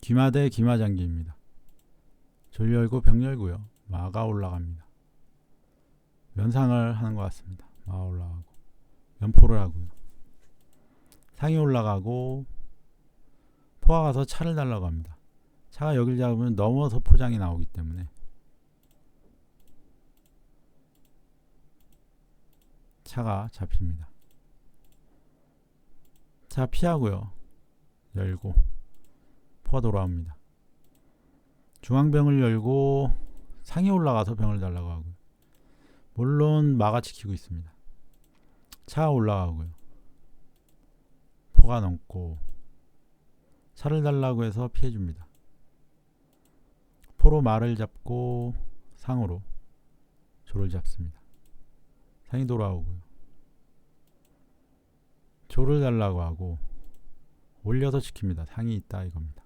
기마대 기마장기입니다. 졸 열고 병 열고요. 마가 올라갑니다. 면상을 하는 것 같습니다. 마가 올라가고 면포를 하고요. 상이 올라가고 포가 가서 차를 달라고 합니다. 차가 여길 잡으면 넘어서 포장이 나오기 때문에 차가 잡힙니다. 차 피하고요. 열고 포가 돌아옵니다. 중앙병을 열고 상이 올라가서 병을 달라고 하고요. 물론 마가 지키고 있습니다. 차가 올라가고요. 포가 넘고 차를 달라고 해서 피해줍니다. 포로 마를 잡고 상으로 조를 잡습니다. 상이 돌아오고요. 조를 달라고 하고 올려서 지킵니다. 상이 있다 이겁니다.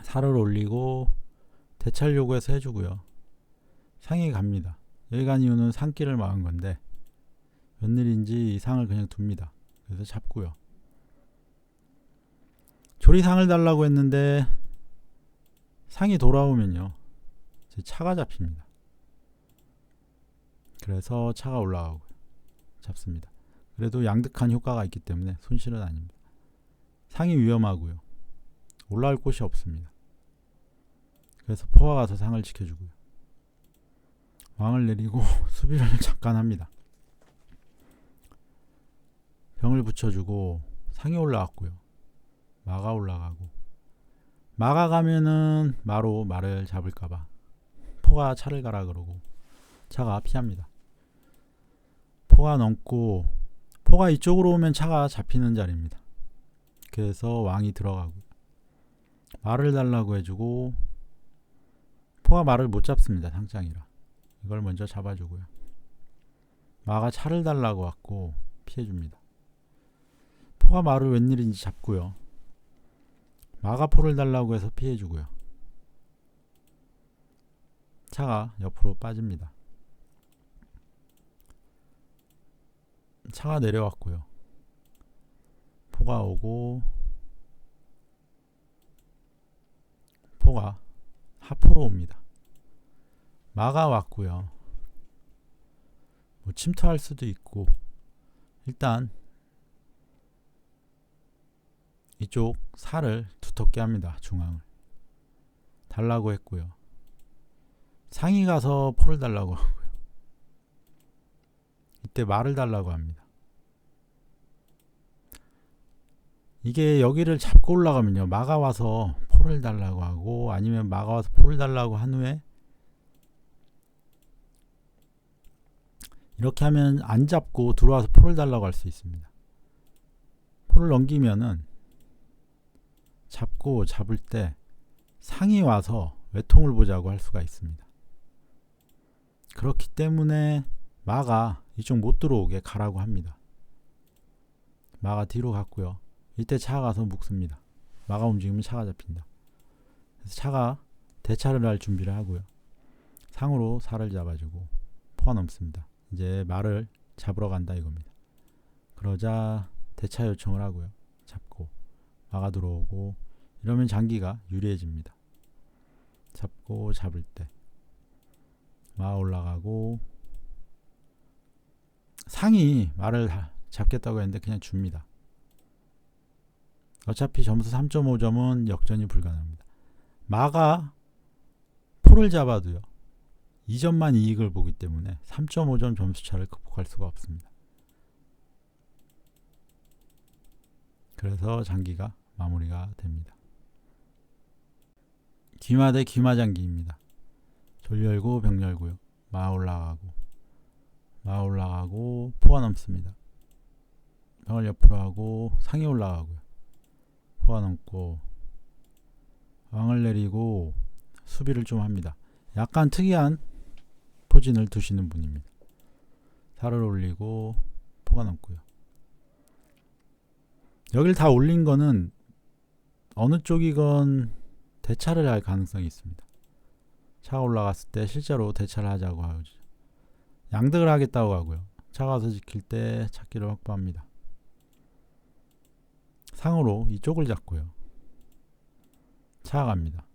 살을 올리고 대차를 요구해서 해주고요. 상이 갑니다. 여기 간 이유는 상기를 막은 건데 웬일인지 이 상을 그냥 둡니다. 그래서 잡고요. 조리 상을 달라고 했는데 상이 돌아오면요. 제 차가 잡힙니다. 그래서 차가 올라가고 잡습니다. 그래도 양득한 효과가 있기 때문에 손실은 아닙니다. 상이 위험하고요. 올라올 곳이 없습니다. 그래서 포가 가서 상을 지켜주고요. 왕을 내리고 수비를 잠깐 합니다. 병을 붙여주고 상이 올라왔고요. 마가 올라가고 마가 가면은 마로 말을 잡을까봐 포가 차를 가라 그러고 차가 피합니다. 포가 넘고 포가 이쪽으로 오면 차가 잡히는 자리입니다. 그래서 왕이 들어가고 말을 달라고 해주고 포가 말을 못 잡습니다. 상장이라 이걸 먼저 잡아주고요. 마가 차를 달라고 왔고 피해줍니다. 포가 말을 웬일인지 잡고요. 마가 포를 달라고 해서 피해주고요. 차가 옆으로 빠집니다. 차가 내려왔고요. 포가 오고 포가 하포로 옵니다. 마가 왔고요. 뭐 침투할 수도 있고 일단 이쪽 살을 두텁게 합니다. 중앙을 달라고 했고요. 상이 가서 포를 달라고 하고요. 이때 말을 달라고 합니다. 이게 여기를 잡고 올라가면요. 마가 와서 포를 달라고 하고 아니면 마가 와서 포를 달라고 한 후에 이렇게 하면 안 잡고 들어와서 포를 달라고 할 수 있습니다. 포를 넘기면은 잡고 잡을 때 상이 와서 외통을 보자고 할 수가 있습니다. 그렇기 때문에 마가 이쪽 못 들어오게 가라고 합니다. 마가 뒤로 갔고요. 이때 차가 가서 묶습니다. 마가 움직이면 차가 잡힌다. 그래서 차가 대차를 할 준비를 하고요. 상으로 살을 잡아주고 포가 넘습니다. 이제 말을 잡으러 간다 이겁니다. 그러자 대차 요청을 하고요. 잡고 마가 들어오고 이러면 장기가 유리해집니다. 잡고 잡을 때 마 올라가고 상이 말을 잡겠다고 했는데 그냥 줍니다. 어차피 점수 3.5점은 역전이 불가능합니다. 마가 포를 잡아도요. 2점만 이익을 보기 때문에 3.5점 점수차를 극복할 수가 없습니다. 그래서 장기가 마무리가 됩니다. 기마대 기마장기입니다. 졸 열고 병 열고요. 마 올라가고 포가 넘습니다. 병을 옆으로 하고 상이 올라가고요. 포가 넘고 왕을 내리고 수비를 좀 합니다. 약간 특이한 포진을 두시는 분입니다. 살을 올리고 포가 넘고요. 여길 다 올린 거는 어느 쪽이건 대차를 할 가능성이 있습니다. 차가 올라갔을 때 실제로 대차를 하자고 하죠. 양득을 하겠다고 하고요. 차가 와서 지킬 때 찾기를 확보합니다. 상으로 이쪽을 잡고요. 차가 갑니다.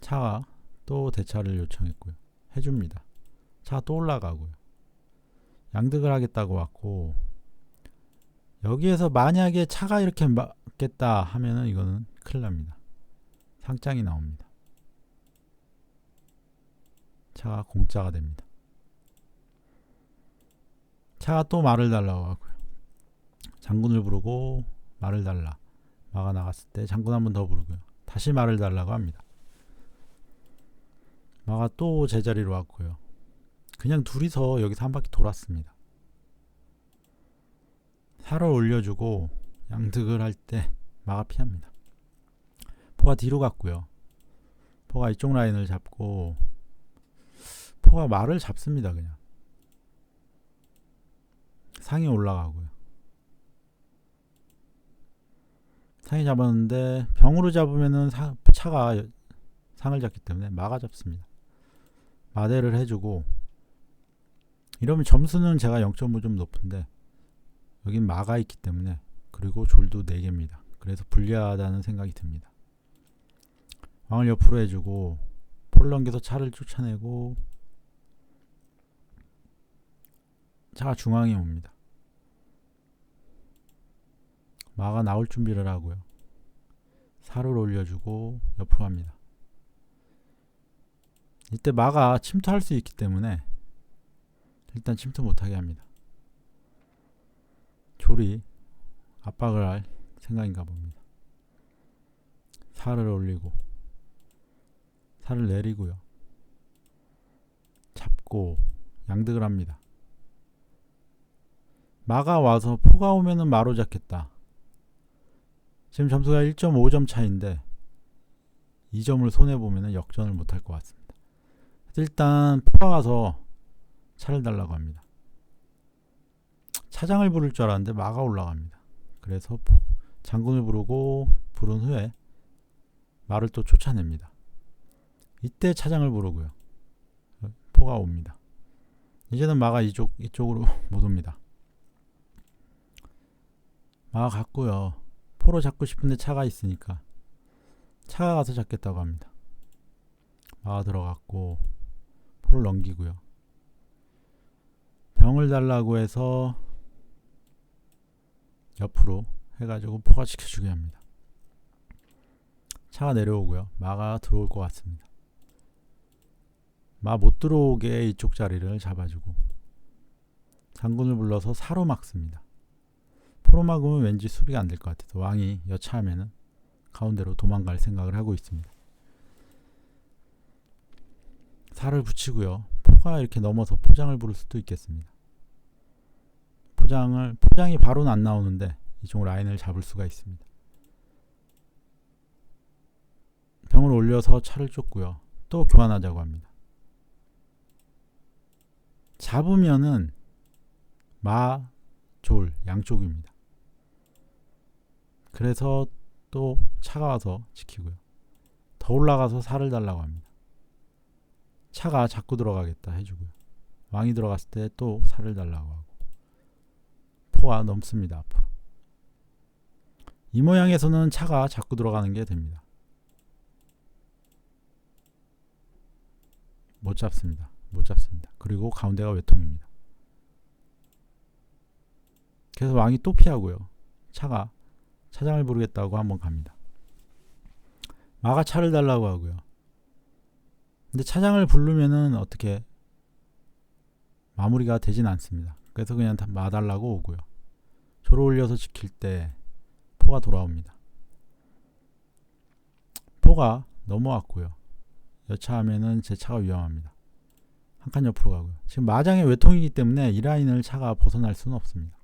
차가 또 대차를 요청했고요. 해줍니다. 차가 또 올라가고요. 양득을 하겠다고 왔고, 여기에서 만약에 차가 이렇게 맞겠다 하면은 이거는 큰일 납니다. 상장이 나옵니다. 차가 공짜가 됩니다. 차가 또 말을 달라고 하고요. 장군을 부르고 말을 달라. 마가 나갔을 때 장군 한 번 더 부르고요. 다시 말을 달라고 합니다. 마가 또 제자리로 왔고요. 그냥 둘이서 여기서 한 바퀴 돌았습니다. 살을 올려주고 양득을 할 때 마가 피합니다. 포가 뒤로 갔고요. 포가 이쪽 라인을 잡고 포가 말을 잡습니다. 그냥 상에 올라가고요. 상에 잡았는데 병으로 잡으면은 차가 상을 잡기 때문에 마가 잡습니다. 마대를 해주고, 이러면 점수는 제가 0.5 좀 높은데 여긴 마가 있기 때문에, 그리고 졸도 4개입니다. 그래서 불리하다는 생각이 듭니다. 왕을 옆으로 해주고 포를 넘겨서 차를 쫓아내고, 차가 중앙에 옵니다. 마가 나올 준비를 하고요. 살을 올려주고 옆으로 합니다. 이때 마가 침투할 수 있기 때문에 일단 침투 못하게 합니다. 졸이 압박을 할 생각인가 봅니다. 살을 올리고 살을 내리고요. 잡고 양득을 합니다. 마가 와서 포가 오면은 마로 잡겠다. 지금 점수가 1.5점 차인데 2점을 손해보면 역전을 못할 것 같습니다. 일단 포가 가서 차를 달라고 합니다. 차장을 부를 줄 알았는데 마가 올라갑니다. 그래서 장군을 부른 후에 마를 또 쫓아냅니다. 이때 차장을 부르고요. 포가 옵니다. 이제는 마가 이쪽으로 못 옵니다. 마가 갔고요. 포로 잡고 싶은데 차가 있으니까 차가 가서 잡겠다고 합니다. 마가 들어갔고 포를 넘기고요. 병을 달라고 해서 옆으로 해가지고 포가 지켜주게 합니다. 차가 내려오고요. 마가 들어올 것 같습니다. 마 못 들어오게 이쪽 자리를 잡아주고 장군을 불러서 사로 막습니다. 포로 막으면 왠지 수비가 안 될 것 같아서 왕이 여차하면은 가운데로 도망갈 생각을 하고 있습니다. 살을 붙이고요. 포가 이렇게 넘어서 포장을 부를 수도 있겠습니다. 포장이 바로는 안 나오는데 이쪽 라인을 잡을 수가 있습니다. 병을 올려서 차를 쫓고요. 또 교환하자고 합니다. 잡으면은 마, 졸 양쪽입니다. 그래서 또 차가 와서 지키고요. 더 올라가서 살을 달라고 합니다. 차가 자꾸 들어가겠다 해주고요. 왕이 들어갔을 때 또 살을 달라고 하고 포가 넘습니다. 앞으로. 이 모양에서는 차가 자꾸 들어가는 게 됩니다. 못 잡습니다. 그리고 가운데가 외통입니다. 그래서 왕이 또 피하고요. 차가 차장을 부르겠다고 한번 갑니다. 마가 차를 달라고 하고요. 근데 차장을 부르면은 어떻게 마무리가 되진 않습니다. 그래서 그냥 마 달라고 오고요. 조를 올려서 지킬 때 포가 돌아옵니다. 포가 넘어왔고요. 여차하면은 제 차가 위험합니다. 한 칸 옆으로 가고요. 지금 마장의 외통이기 때문에 이 라인을 차가 벗어날 수는 없습니다.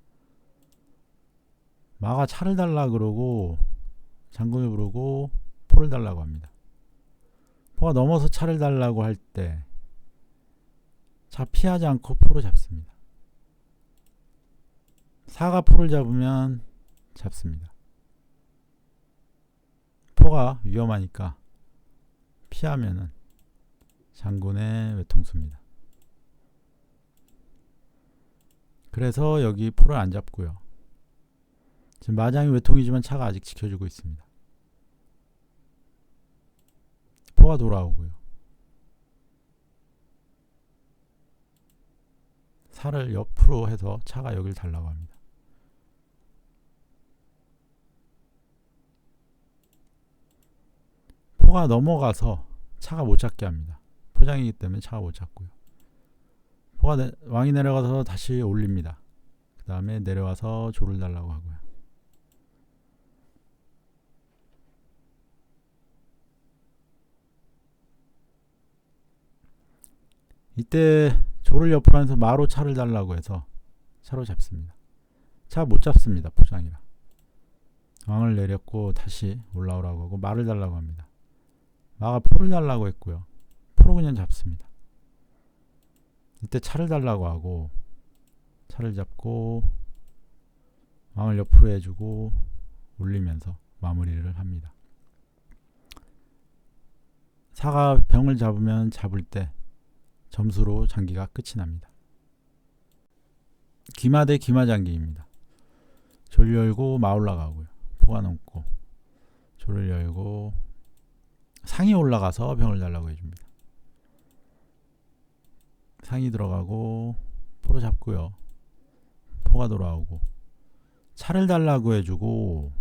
마가 차를 달라 그러고 장군을 부르고 포를 달라고 합니다. 포가 넘어서 차를 달라고 할 때 차 피하지 않고 포를 잡습니다. 사가 포를 잡으면 잡습니다. 포가 위험하니까 피하면은 장군의 외통수입니다. 그래서 여기 포를 안 잡고요. 지금 마장이 외통이지만 차가 아직 지켜주고 있습니다. 포가 돌아오고요. 살을 옆으로 해서 차가 여길 달라고 합니다. 포가 넘어가서 차가 못 잡게 합니다. 포장이기 때문에 차가 못 잡고요. 왕이 내려가서 다시 올립니다. 그 다음에 내려와서 조를 달라고 하고요. 이때 조를 옆으로 하면서 마로 차를 달라고 해서 차로 잡습니다. 차 못 잡습니다. 포장이라. 왕을 내렸고 다시 올라오라고 하고 말을 달라고 합니다. 마가 포를 달라고 했고요. 포로 그냥 잡습니다. 이때 차를 달라고 하고 차를 잡고 왕을 옆으로 해주고 올리면서 마무리를 합니다. 사가 병을 잡을 때 점수로 장기가 끝이 납니다. 기마 대 기마 장기입니다. 조를 열고 마 올라가고요. 포가 넘고 조를 열고 상이 올라가서 병을 달라고 해줍니다. 상이 들어가고 포로 잡고요. 포가 돌아오고 차를 달라고 해주고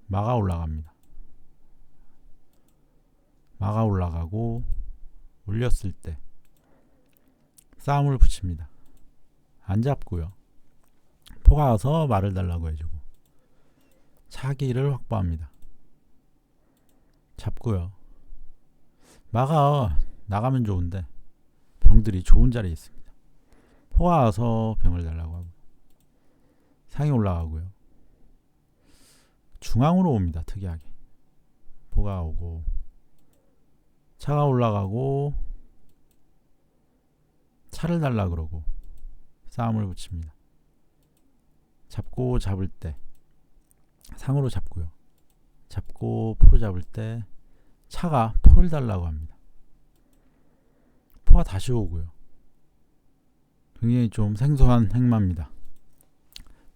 마가 올라갑니다. 마가 올라가고 올렸을 때 싸움을 붙입니다. 안 잡고요. 포가 와서 말을 달라고 해주고 차기를 확보합니다. 잡고요. 마가 나가면 좋은데 병들이 좋은 자리에 있습니다. 포가 와서 병을 달라고 하고 상이 올라가고요. 중앙으로 옵니다. 특이하게 포가 오고 차가 올라가고 차를 달라 그러고 싸움을 붙입니다. 잡고 잡을 때 상으로 잡고요. 잡고 포로 잡을 때 차가 포를 달라고 합니다. 포가 다시 오고요. 굉장히 좀 생소한 행마입니다.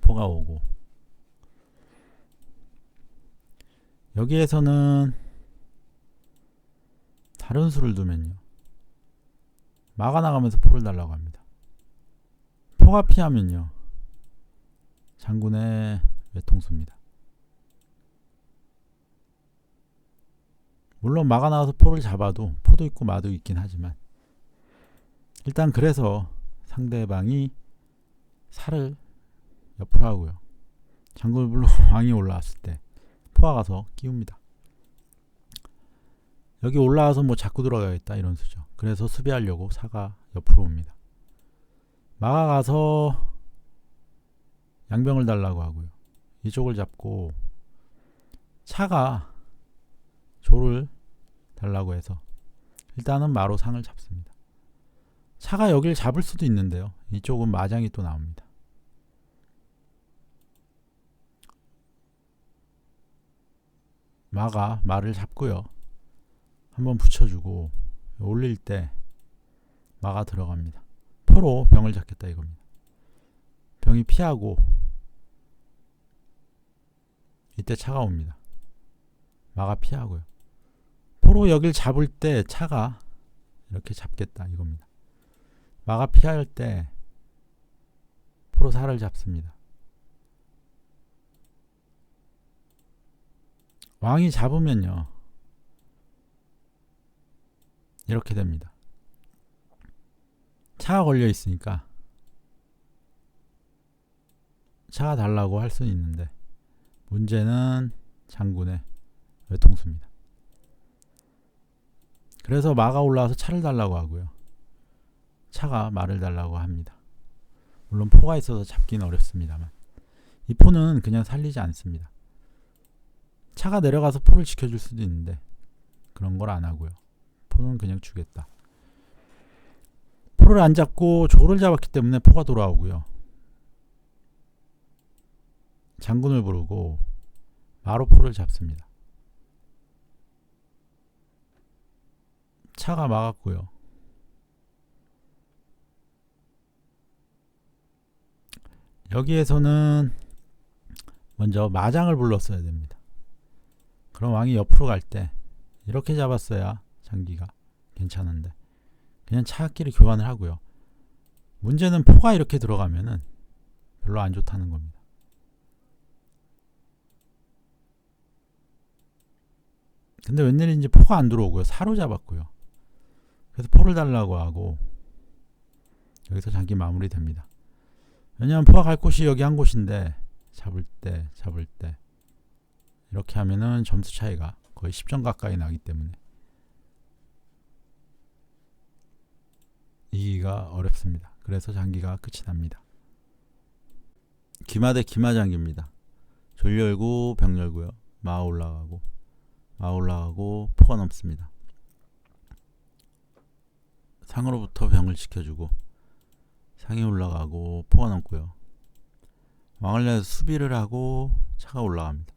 포가 오고 여기에서는 다른 수를 두면요. 마가 나가면서 포를 달라고 합니다. 포가 피하면요. 장군의 외통수입니다. 물론 마가 나와서 포를 잡아도 포도 있고 마도 있긴 하지만 일단 그래서 상대방이 살을 옆으로 하고요. 장군을 불러 왕이 올라왔을 때 포가 가서 끼웁니다. 여기 올라와서 뭐 잡고 들어가야겠다 이런 수죠. 그래서 수비하려고 사가 옆으로 옵니다. 마가 가서 양병을 달라고 하고요. 이쪽을 잡고 차가 조를 달라고 해서 일단은 마로 상을 잡습니다. 차가 여길 잡을 수도 있는데요. 이쪽은 마장이 또 나옵니다. 마가 말을 잡고요. 한번 붙여주고 올릴 때 마가 들어갑니다. 포로 병을 잡겠다 이겁니다. 병이 피하고 이때 차가 옵니다. 마가 피하고요. 포로 여길 잡을 때 차가 이렇게 잡겠다 이겁니다. 마가 피할 때 포로 살을 잡습니다. 왕이 잡으면요. 이렇게 됩니다. 차가 걸려 있으니까 차가 달라고 할 수는 있는데 문제는 장군의 외통수입니다. 그래서 마가 올라와서 차를 달라고 하고요. 차가 말을 달라고 합니다. 물론 포가 있어서 잡기는 어렵습니다만 이 포는 그냥 살리지 않습니다. 차가 내려가서 포를 지켜줄 수도 있는데 그런 걸 안 하고요. 포는 그냥 주겠다. 포를 안 잡고 조를 잡았기 때문에 포가 돌아오고요. 장군을 부르고 마로 포를 잡습니다. 차가 막았고요. 여기에서는 먼저 마장을 불렀어야 됩니다. 그럼 왕이 옆으로 갈 때 이렇게 잡았어야 장기가 괜찮은데 그냥 차끼리 교환을 하고요. 문제는 포가 이렇게 들어가면은 별로 안 좋다는 겁니다. 근데 웬일인지 포가 안 들어오고요. 사로 잡았고요. 그래서 포를 달라고 하고 여기서 장기 마무리 됩니다. 왜냐하면 포가 갈 곳이 여기 한 곳인데 잡을 때 이렇게 하면은 점수 차이가 거의 10점 가까이 나기 때문에 이기가 어렵습니다. 그래서 장기가 끝이 납니다. 기마 대 기마 장기입니다. 졸 열고 병 열고요. 마 올라가고 포가 넘습니다. 상으로부터 병을 지켜주고 상이 올라가고 포가 넘고요. 왕을 내서 수비를 하고 차가 올라갑니다.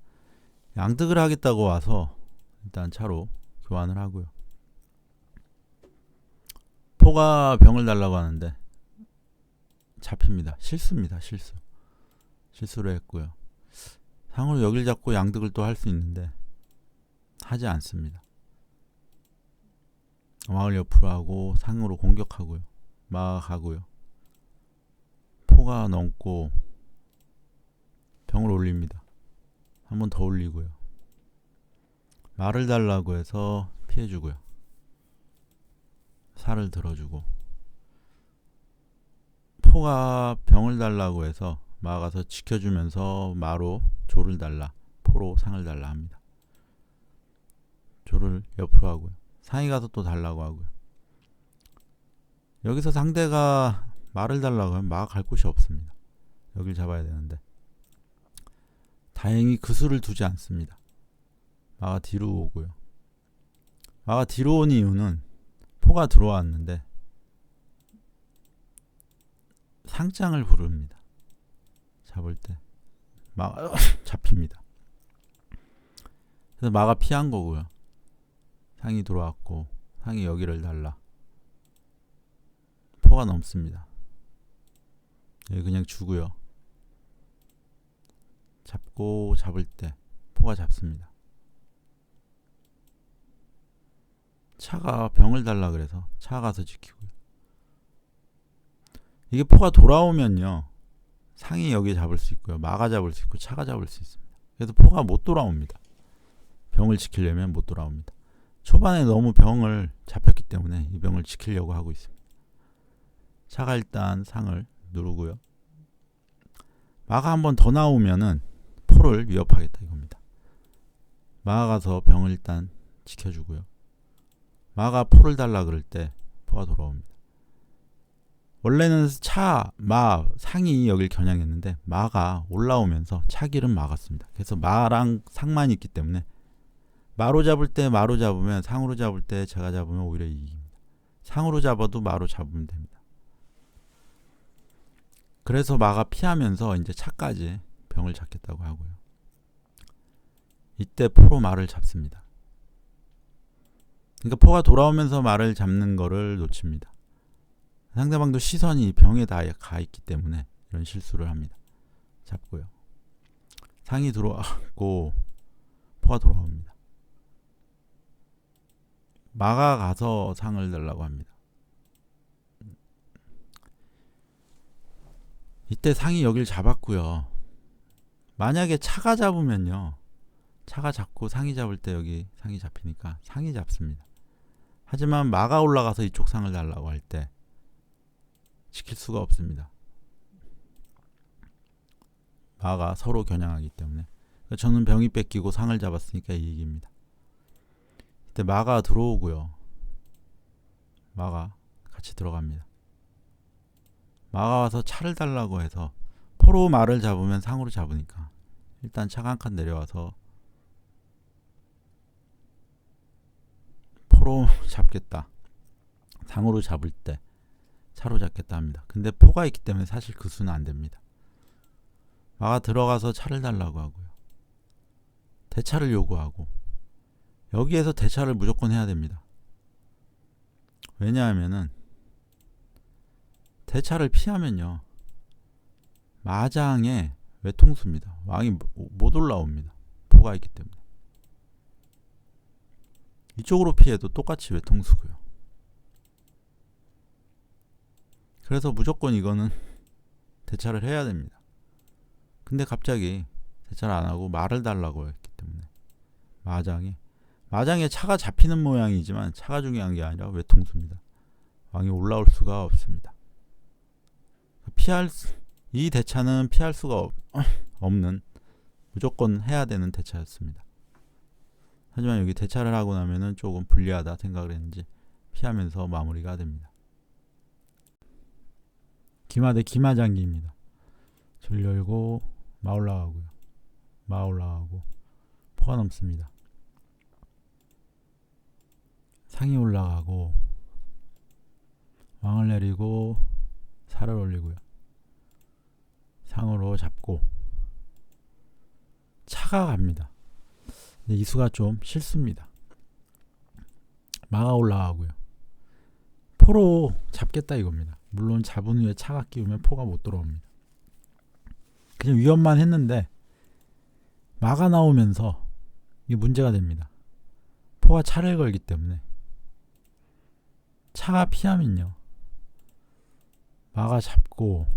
양득을 하겠다고 와서 일단 차로 교환을 하고요. 포가 병을 달라고 하는데 잡힙니다. 실수입니다. 실수를 했고요. 상으로 여길 잡고 양득을 또 할 수 있는데 하지 않습니다. 왕을 옆으로 하고 상으로 공격하고요. 마가 가고요. 포가 넘고 병을 올립니다. 한 번 더 올리고요. 말을 달라고 해서 피해주고요. 살을 들어주고 포가 병을 달라고 해서 마가 가서 지켜주면서 마로 조를 달라, 포로 상을 달라 합니다. 조를 옆으로 하고요. 상이 가서 또 달라고 하고요. 여기서 상대가 말을 달라고 하면 마가 갈 곳이 없습니다. 여길 잡아야 되는데 다행히 그 수를 두지 않습니다. 마가 뒤로 오고요. 마가 뒤로 온 이유는 포가 들어왔는데 상장을 부릅니다. 잡을 때 마가 잡힙니다. 그래서 마가 피한 거고요. 상이 들어왔고 상이 여기를 달라. 포가 넘습니다. 여기 그냥 주고요. 잡고 잡을 때 포가 잡습니다. 차가 병을 달라 그래서 차가 가서 지키고요. 이게 포가 돌아오면요. 상이 여기 잡을 수 있고요. 마가 잡을 수 있고 차가 잡을 수 있습니다. 그래서 포가 못 돌아옵니다. 병을 지키려면 못 돌아옵니다. 초반에 너무 병을 잡혔기 때문에 이 병을 지키려고 하고 있습니다. 차가 일단 상을 누르고요. 마가 한 번 더 나오면은 포를 위협하겠다 이겁니다. 마가 가서 병을 일단 지켜주고요. 마가 포를 달라 그럴 때 포가 돌아옵니다. 원래는 차, 마, 상이 여길 겨냥했는데 마가 올라오면서 차기를 막았습니다. 그래서 마랑 상만 있기 때문에 마로 잡을 때 마로 잡으면 상으로 잡을 때 제가 잡으면 오히려 이깁니다. 상으로 잡아도 마로 잡으면 됩니다. 그래서 마가 피하면서 이제 차까지 병을 잡겠다고 하고요. 이때 포로 마를 잡습니다. 그러니까 포가 돌아오면서 마를 잡는 거를 놓칩니다. 상대방도 시선이 병에 다 가 있기 때문에 이런 실수를 합니다. 잡고요. 상이 들어왔고 포가 돌아옵니다. 마가 가서 상을 달라고 합니다. 이때 상이 여길 잡았고요. 만약에 차가 잡으면요. 차가 잡고 상이 잡을 때 여기 상이 잡히니까 상이 잡습니다. 하지만 마가 올라가서 이쪽 상을 달라고 할 때 지킬 수가 없습니다. 마가 서로 겨냥하기 때문에. 저는 병이 뺏기고 상을 잡았으니까 이익입니다. 이때 마가 들어오고요. 마가 같이 들어갑니다. 마가 와서 차를 달라고 해서 포로 마를 잡으면 상으로 잡으니까 일단 차가 한 칸 내려와서 포로 잡겠다. 상으로 잡을 때 차로 잡겠다 합니다. 근데 포가 있기 때문에 사실 그 수는 안 됩니다. 마가 들어가서 차를 달라고 하고요. 대차를 요구하고 여기에서 대차를 무조건 해야 됩니다. 왜냐하면은 대차를 피하면요. 마장의 외통수입니다. 왕이 못 올라옵니다. 포가 있기 때문에. 이쪽으로 피해도 똑같이 외통수고요. 그래서 무조건 이거는 대차를 해야 됩니다. 근데 갑자기 대차를 안 하고 말을 달라고 했기 때문에 마장에 차가 잡히는 모양이지만 차가 중요한 게 아니라 외통수입니다. 왕이 올라올 수가 없습니다. 이 대차는 피할 수가 없는 무조건 해야 되는 대차였습니다. 하지만 여기 대차를 하고 나면은 조금 불리하다 생각을 했는지 피하면서 마무리가 됩니다. 기마 대 기마장기입니다. 줄 열고 마 올라가고요. 마 올라가고 포가 넘습니다. 상이 올라가고 왕을 내리고 살을 올리고요. 상으로 잡고 차가 갑니다. 근데 이 수가 좀 실수입니다. 마가 올라가고요. 포로 잡겠다 이겁니다. 물론 잡은 후에 차가 끼우면 포가 못 들어옵니다. 그냥 위협만 했는데 마가 나오면서 이게 문제가 됩니다. 포가 차를 걸기 때문에 차가 피하면요. 마가 잡고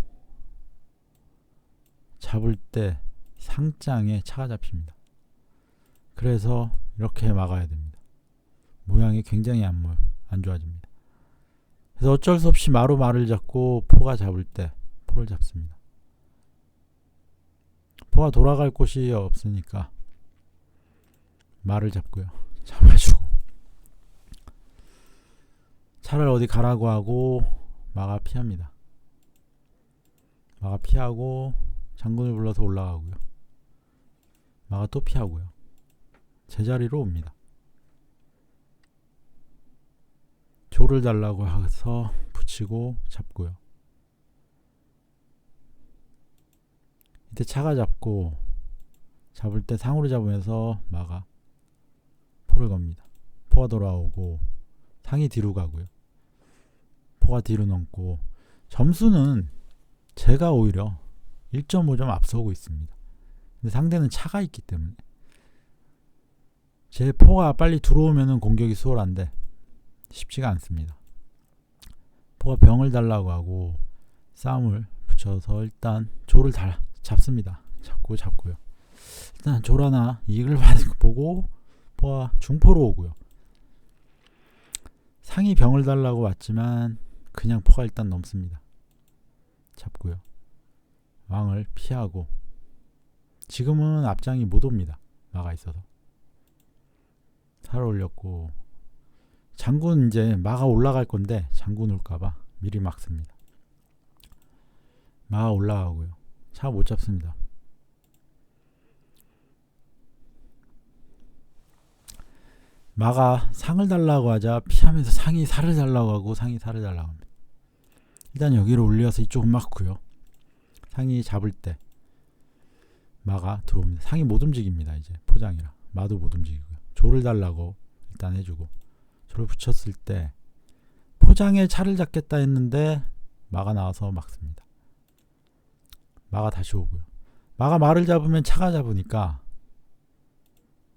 잡을 때 상장에 차가 잡힙니다. 그래서 이렇게 막아야 됩니다. 모양이 굉장히 안 좋아집니다. 그래서 어쩔 수 없이 마로 말을 잡고 포가 잡을 때 포를 잡습니다. 포가 돌아갈 곳이 없으니까 말을 잡고요. 잡아주고 차를 어디 가라고 하고 마가 피합니다. 마가 피하고 장군을 불러서 올라가고요. 마가 또 피하고요. 제자리로 옵니다. 조를 달라고 해서 붙이고 잡고요. 이때 차가 잡고 잡을 때 상으로 잡으면서 마가 포를 겁니다. 포가 돌아오고 상이 뒤로 가고요. 포가 뒤로 넘고 점수는 제가 오히려 1.5점 앞서고 있습니다. 근데 상대는 차가 있기 때문에 제 포가 빨리 들어오면 공격이 수월한데 쉽지가 않습니다. 포가 병을 달라고 하고 싸움을 붙여서 일단 조를 잡습니다. 잡고요. 일단 조 하나 이익을 보고 포가 중포로 오고요. 상이 병을 달라고 왔지만 그냥 포가 일단 넘습니다. 잡고요. 왕을 피하고 지금은 앞장이 못 옵니다. 마가 있어서 살을 올렸고 장군 이제 마가 올라갈 건데 장군 올까봐 미리 막습니다. 마가 올라가고요. 차 못 잡습니다. 마가 상을 달라고 하자 피하면서 상이 살을 달라고 하고 상이 살을 달라고 합니다. 일단 여기로 올려서 이쪽은 막고요. 상이 잡을 때 마가 들어옵니다. 상이 못 움직입니다. 이제 포장이라 마도 못 움직이고요. 조를 달라고 일단 해주고 조를 붙였을 때 포장에 차를 잡겠다 했는데 마가 나와서 막습니다. 마가 다시 오고요. 마가 말을 잡으면 차가 잡으니까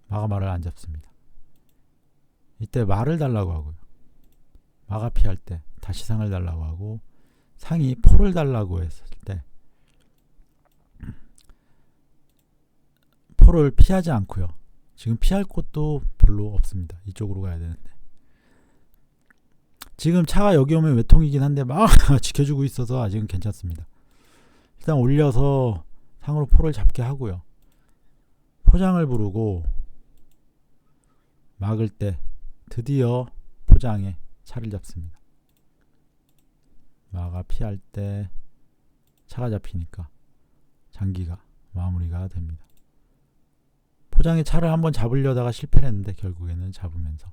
마가 말을 안 잡습니다. 이때 말을 달라고 하고요. 마가 피할 때 다시 상을 달라고 하고 상이 포를 달라고 했을 때 포를 피하지 않고요. 지금 피할 곳도 별로 없습니다. 이쪽으로 가야 되는데 지금 차가 여기 오면 외통이긴 한데 막 지켜주고 있어서 아직은 괜찮습니다. 일단 올려서 상으로 포를 잡게 하고요. 포장을 부르고 막을 때 드디어 포장에 차를 잡습니다. 마가 피할 때 차가 잡히니까 장기가 마무리가 됩니다. 포장에 차를 한번 잡으려다가 실패를 했는데 결국에는 잡으면서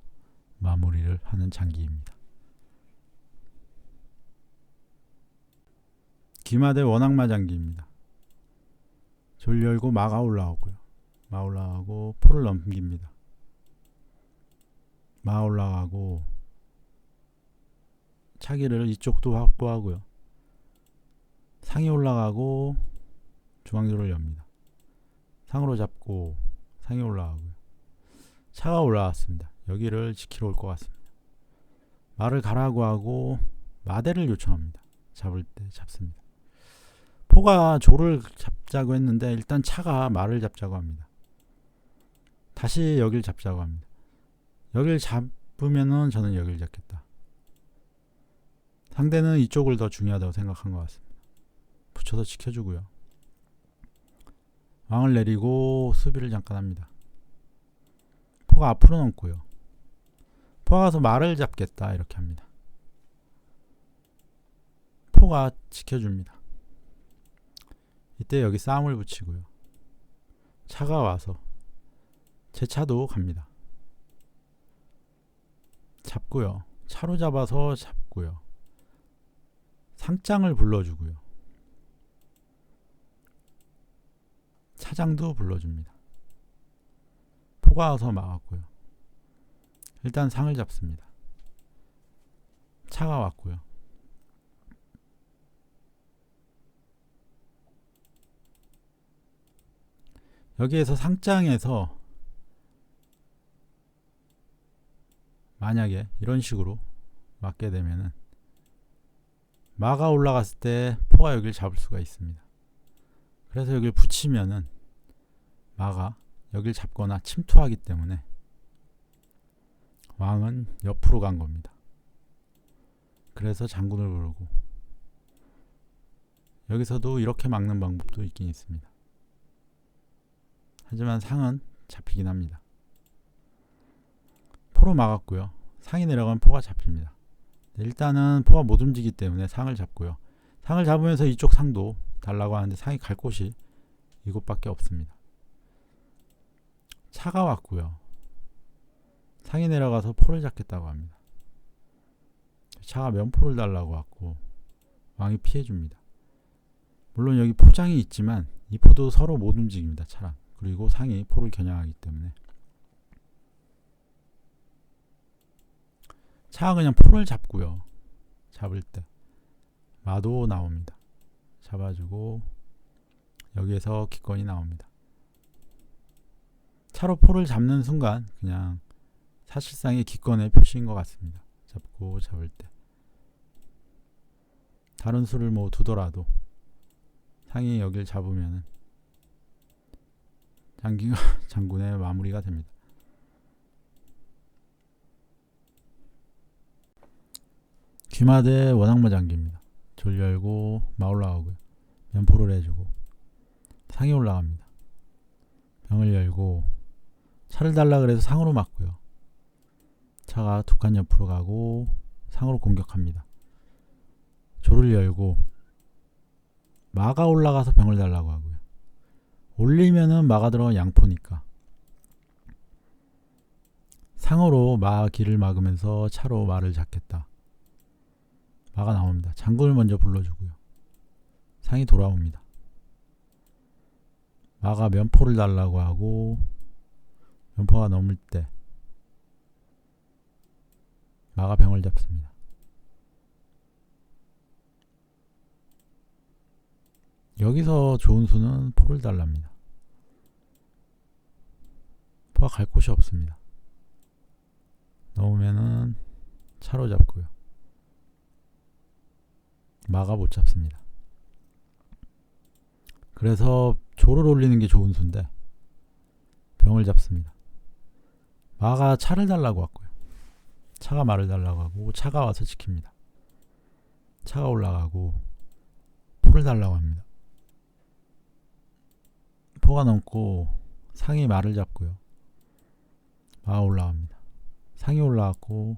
마무리를 하는 장기입니다. 기마 대 원악마 장기입니다. 줄 열고 마가 올라오고요. 마 올라가고 포를 넘깁니다. 마 올라가고 차기를 이쪽도 확보하고요. 상이 올라가고 중앙조를 엽니다. 상으로 잡고 상이 올라가고요. 차가 올라왔습니다. 여기를 지키러 올 것 같습니다. 말을 가라고 하고 마대를 요청합니다. 잡을 때 잡습니다. 포가 조를 잡자고 했는데 일단 차가 말을 잡자고 합니다. 다시 여길 잡자고 합니다. 여길 잡으면은 저는 여길 잡겠다. 상대는 이쪽을 더 중요하다고 생각한 것 같습니다. 붙여서 지켜주고요. 왕을 내리고 수비를 잠깐 합니다. 포가 앞으로 넘고요. 포가 가서 말을 잡겠다 이렇게 합니다. 포가 지켜줍니다. 이때 여기 싸움을 붙이고요. 차가 와서 제 차도 갑니다. 잡고요. 차로 잡아서 잡고요. 상장을 불러주고요. 차장도 불러줍니다. 포가 와서 막았고요. 일단 상을 잡습니다. 차가 왔고요. 여기에서 상장에서 만약에 이런 식으로 맞게 되면은 마가 올라갔을 때 포가 여기를 잡을 수가 있습니다. 그래서 여기를 붙이면은 마가 여기를 잡거나 침투하기 때문에 왕은 옆으로 간 겁니다. 그래서 장군을 부르고 여기서도 이렇게 막는 방법도 있긴 있습니다. 하지만 상은 잡히긴 합니다. 포로 막았고요. 상이 내려가면 포가 잡힙니다. 일단은 포가 못 움직이기 때문에 상을 잡고요. 상을 잡으면서 이쪽 상도 달라고 하는데 상이 갈 곳이 이곳밖에 없습니다. 차가 왔고요. 상이 내려가서 포를 잡겠다고 합니다. 차가 면포를 달라고 왔고 왕이 피해줍니다. 물론 여기 포장이 있지만 이 포도 서로 못 움직입니다. 차랑. 그리고 상이 포를 겨냥하기 때문에 차가 그냥 포를 잡고요. 잡을 때 마도 나옵니다. 잡아주고 여기에서 기권이 나옵니다. 차로 포를 잡는 순간 그냥 사실상의 기권의 표시인 것 같습니다. 잡고 잡을 때 다른 수를 뭐 두더라도 상이 여길 잡으면은 장군의 마무리가 됩니다. 귀마대 원악마 장기입니다. 졸 열고 마 올라가고요. 면포를 해주고 상이 올라갑니다. 병을 열고 차를 달라 그래서 상으로 맞고요. 차가 두 칸 옆으로 가고 상으로 공격합니다. 조를 열고 마가 올라가서 병을 달라고 하고요. 올리면은 마가 들어간 양포니까 상으로 마 길을 막으면서 차로 마를 잡겠다. 마가 나옵니다. 장군을 먼저 불러주고요. 상이 돌아옵니다. 마가 면포를 달라고 하고 면포가 넘을 때 마가 병을 잡습니다. 여기서 좋은 수는 포를 달랍니다. 포가 갈 곳이 없습니다. 넘으면은 차로 잡고요. 마가 못 잡습니다. 그래서 조를 올리는 게 좋은 수인데 병을 잡습니다. 마가 차를 달라고 왔고요. 차가 마를 달라고 하고 차가 와서 지킵니다. 차가 올라가고 포를 달라고 합니다. 포가 넘고 상이 마를 잡고요. 마가 올라갑니다. 상이 올라왔고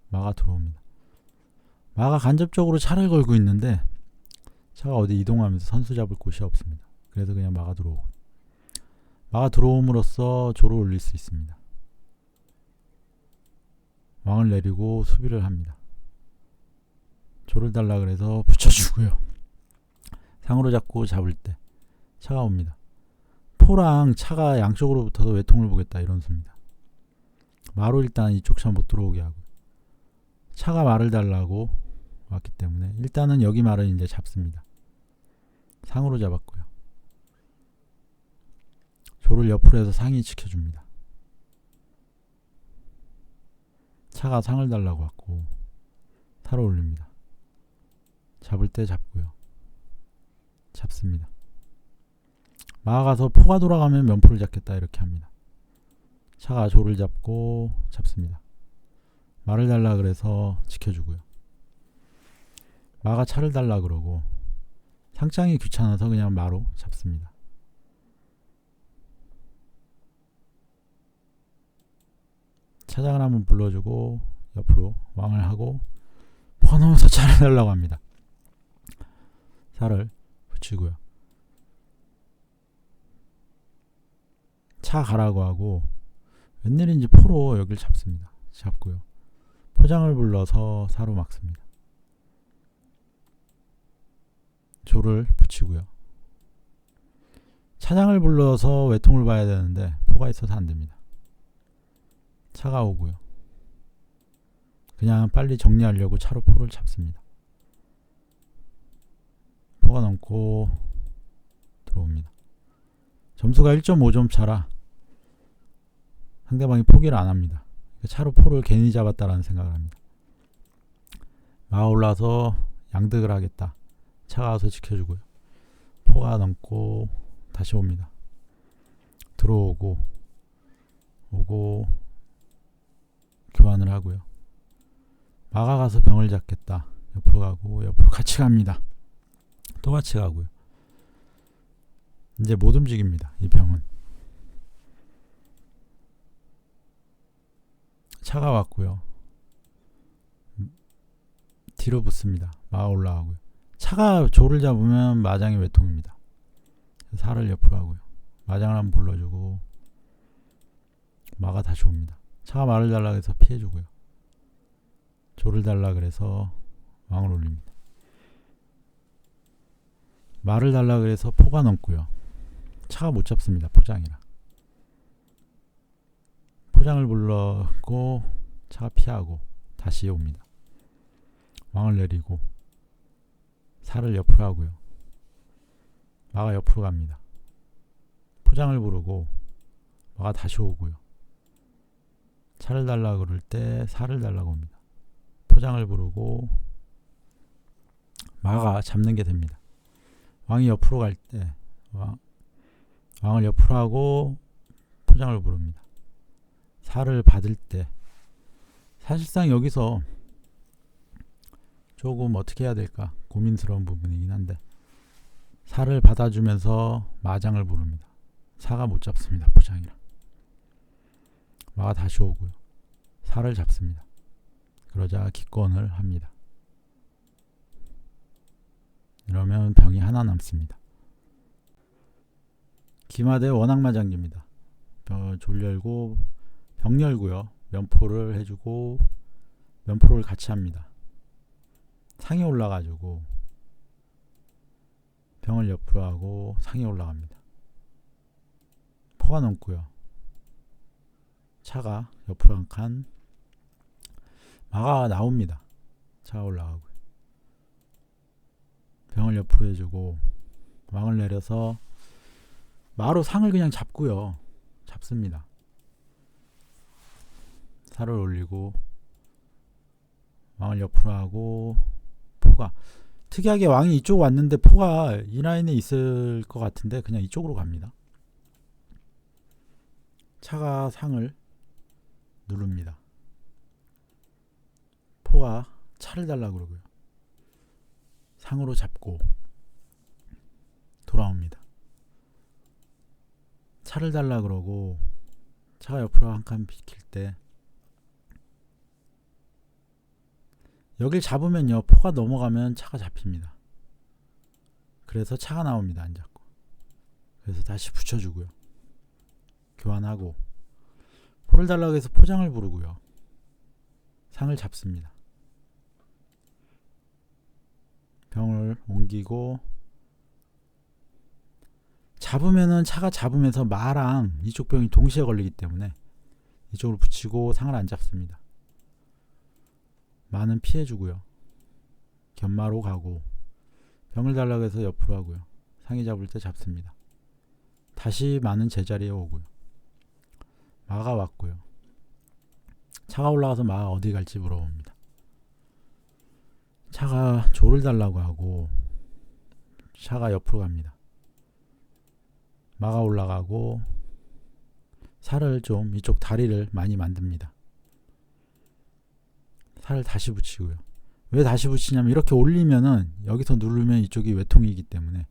마가 들어옵니다. 마가 간접적으로 차를 걸고 있는데 차가 어디 이동하면서 선수 잡을 곳이 없습니다. 그래서 그냥 마가 들어오고 마가 들어옴으로써 조를 올릴 수 있습니다. 왕을 내리고 수비를 합니다. 조를 달라 그래서 붙여주고요. 상으로 잡고 잡을 때 차가 옵니다. 포랑 차가 양쪽으로 붙어서 외통을 보겠다 이런 수입니다. 마로 일단 이쪽 차 못 들어오게 하고 차가 말을 달라고 왔기 때문에 일단은 여기 말을 이제 잡습니다. 상으로 잡았고요. 조를 옆으로 해서 상이 지켜줍니다. 차가 상을 달라고 왔고 살을 올립니다. 잡을 때 잡고요. 잡습니다. 마가 가서 포가 돌아가면 면포를 잡겠다 이렇게 합니다. 차가 조를 잡고 잡습니다. 말을 달라 그래서 지켜주고요. 마가 차를 달라 그러고 상장이 귀찮아서 그냥 마로 잡습니다. 차장을 한번 불러주고 옆으로 왕을 하고 포가 넘어서 차를 달라고 합니다. 살을 붙이고요. 차 가라고 하고 웬일인지 포로 여길 잡습니다. 잡고요. 포장을 불러서 사로 막습니다. 조를 붙이고요. 차장을 불러서 외통을 봐야 되는데 포가 있어서 안됩니다. 차가 오고요. 그냥 빨리 정리하려고 차로 포를 잡습니다. 포가 넘고 들어옵니다. 점수가 1.5점 차라 상대방이 포기를 안합니다. 차로 포를 괜히 잡았다라는 생각을 합니다. 마가 올라서 양득을 하겠다. 차가 와서 지켜주고요. 포가 넘고 다시 옵니다. 들어오고 오고 교환을 하고요. 마가 가서 병을 잡겠다. 옆으로 가고 옆으로 같이 갑니다. 또 같이 가고요. 이제 못 움직입니다. 이 병은. 차가 왔고요. 뒤로 붙습니다. 마가 올라가고요. 차가 조를 잡으면 마장이 외통입니다. 살을 옆으로 하고요. 마장을 한번 불러주고 마가 다시 옵니다. 차가 말을 달라 그래서 피해주고요. 조를 달라 그래서 왕을 올립니다. 말을 달라 그래서 포가 넘고요. 차가 못 잡습니다. 포장이라. 포장을 불렀고 차가 피하고 다시 옵니다. 왕을 내리고 살을 옆으로 하고요. 마가 옆으로 갑니다. 포장을 부르고 마가 다시 오고요. 차를 달라 그럴 때 살을 달라고 합니다. 포장을 부르고 마가 잡는 게 됩니다. 왕이 옆으로 갈 때 왕을 옆으로 하고 포장을 부릅니다. 살을 받을 때 사실상 여기서 조금 어떻게 해야 될까 고민스러운 부분이긴 한데 살을 받아주면서 마장을 부릅니다. 사가 못 잡습니다. 포장이라. 마가 다시 오고요. 살을 잡습니다. 그러자 기권을 합니다. 이러면 병이 하나 남습니다. 기마대 원악마장기입니다. 졸 열고 병 열고요. 면포를 해주고 면포를 같이 합니다. 상에 올라가지고 병을 옆으로 하고 상에 올라갑니다. 포가 넘고요. 차가 옆으로 한 칸 마가 나옵니다. 차가 올라가고요. 병을 옆으로 해주고 왕을 내려서 마로 상을 그냥 잡고요. 잡습니다. 살을 올리고 왕을 옆으로 하고 포가 특이하게 왕이 이쪽 왔는데 포가 이 라인에 있을 것 같은데 그냥 이쪽으로 갑니다. 차가 상을 누릅니다. 포가 차를 달라고 그러고요. 상으로 잡고 돌아옵니다. 차를 달라 그러고 차가 옆으로 한 칸 비킬 때 여길 잡으면요 포가 넘어가면 차가 잡힙니다. 그래서 차가 나옵니다. 안 잡고. 그래서 다시 붙여주고요. 교환하고 포를 달라고 해서 포장을 부르고요. 상을 잡습니다. 병을 옮기고 잡으면은 차가 잡으면서 마랑 이쪽 병이 동시에 걸리기 때문에 이쪽으로 붙이고 상을 안 잡습니다. 마는 피해주고요. 견마로 가고 병을 달라고 해서 옆으로 하고요. 상이 잡을 때 잡습니다. 다시 마는 제자리에 오고요. 마가 왔고요. 차가 올라가서 마가 어디 갈지 물어봅니다. 차가 조를 달라고 하고 차가 옆으로 갑니다. 마가 올라가고 살을 좀 이쪽 다리를 많이 만듭니다. 살을 다시 붙이고요. 왜 다시 붙이냐면 이렇게 올리면은 여기서 누르면 이쪽이 외통이기 때문에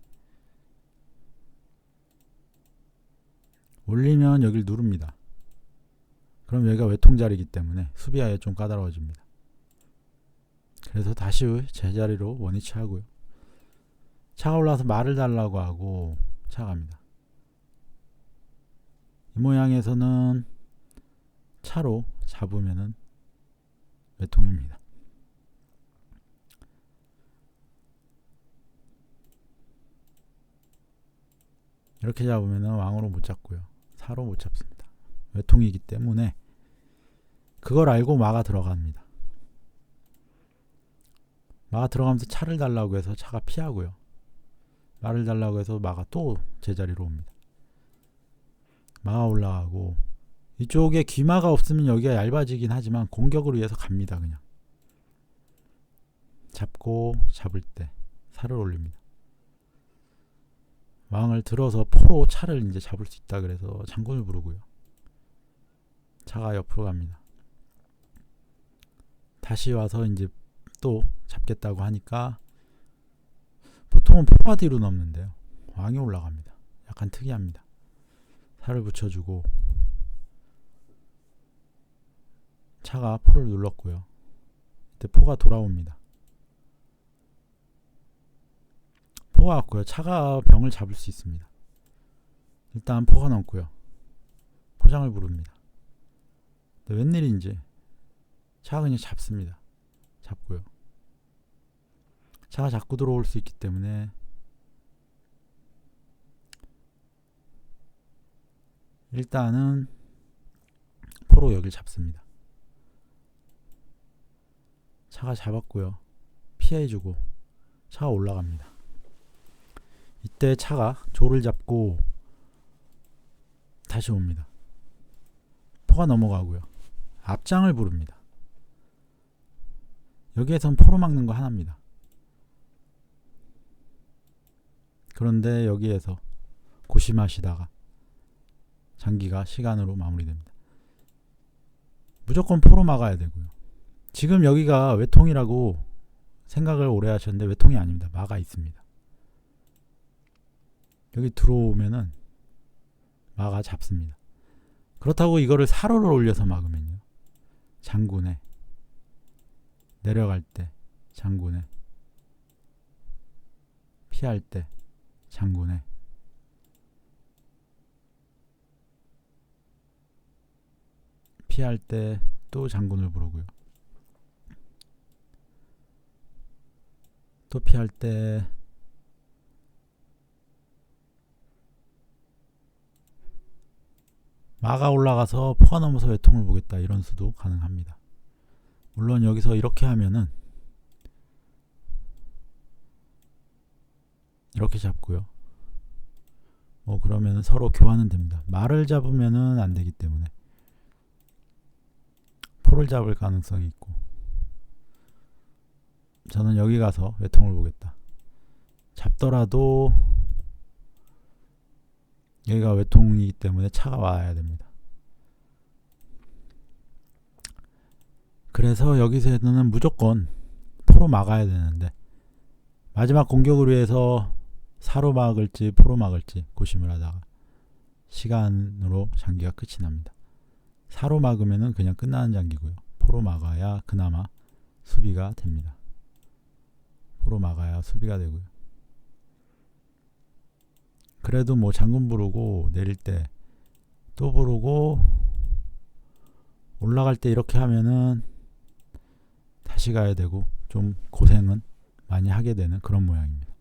올리면 여기를 누릅니다. 그럼 여기가 외통 자리이기 때문에 수비하기가 좀 까다로워집니다. 그래서 다시 제자리로 원위치 하고요. 차가 올라와서 말을 달라고 하고 차가 갑니다. 이 모양에서는 차로 잡으면은 외통입니다. 이렇게 잡으면은 왕으로 못 잡고요. 사로 못 잡습니다. 외통이기 때문에 그걸 알고 마가 들어갑니다. 마가 들어가면서 차를 달라고 해서 차가 피하고요. 말을 달라고 해서 마가 또 제자리로 옵니다. 마가 올라가고 이쪽에 귀마가 없으면 여기가 얇아지긴 하지만 공격을 위해서 갑니다. 그냥 잡고 잡을 때 살을 올립니다. 왕을 들어서 포로 차를 이제 잡을 수 있다 그래서 장군을 부르고요. 차가 옆으로 갑니다. 다시 와서 이제 또 잡겠다고 하니까 보통은 포가 뒤로 넘는데요. 왕이 올라갑니다. 약간 특이합니다. 살을 붙여주고 차가 포를 눌렀고요. 이때 포가 돌아옵니다. 포가 왔고요. 차가 병을 잡을 수 있습니다. 일단 포가 넘고요. 포장을 부릅니다. 웬일인지 차가 그냥 잡습니다. 잡고요. 차가 자꾸 들어올 수 있기 때문에 일단은 포로 여기를 잡습니다. 차가 잡았고요. 피해주고 차가 올라갑니다. 이때 차가 조를 잡고 다시 옵니다. 포가 넘어가고요. 앞장을 부릅니다. 여기에선 포로 막는 거 하나입니다. 그런데 여기에서 고심하시다가 장기가 시간으로 마무리됩니다. 무조건 포로 막아야 되고요. 지금 여기가 외통이라고 생각을 오래 하셨는데 외통이 아닙니다. 마가 있습니다. 여기 들어오면은 마가 잡습니다. 그렇다고 이거를 사로를 올려서 막으면요. 장군에 내려갈 때 장군에 피할 때 장군에 피할 때 또 장군을 부르고요. 또 피할 때 마가 올라가서 포가 넘어서 외통을 보겠다 이런 수도 가능합니다. 물론 여기서 이렇게 하면은 이렇게 잡고요. 그러면 서로 교환은 됩니다. 말을 잡으면은 안 되기 때문에 포를 잡을 가능성이 있고 저는 여기 가서 외통을 보겠다. 잡더라도 여기가 외통이기 때문에 차가 와야 됩니다. 그래서 여기서는 무조건 포로 막아야 되는데 마지막 공격을 위해서 사로 막을지 포로 막을지 고심을 하다가 시간으로 장기가 끝이 납니다. 사로 막으면은 그냥 끝나는 장기고요. 포로 막아야 그나마 수비가 됩니다. 포로 막아야 수비가 되고요. 그래도 뭐 장군 부르고 내릴 때 또 부르고 올라갈 때 이렇게 하면은 다시 가야 되고 좀 고생은 많이 하게 되는 그런 모양입니다.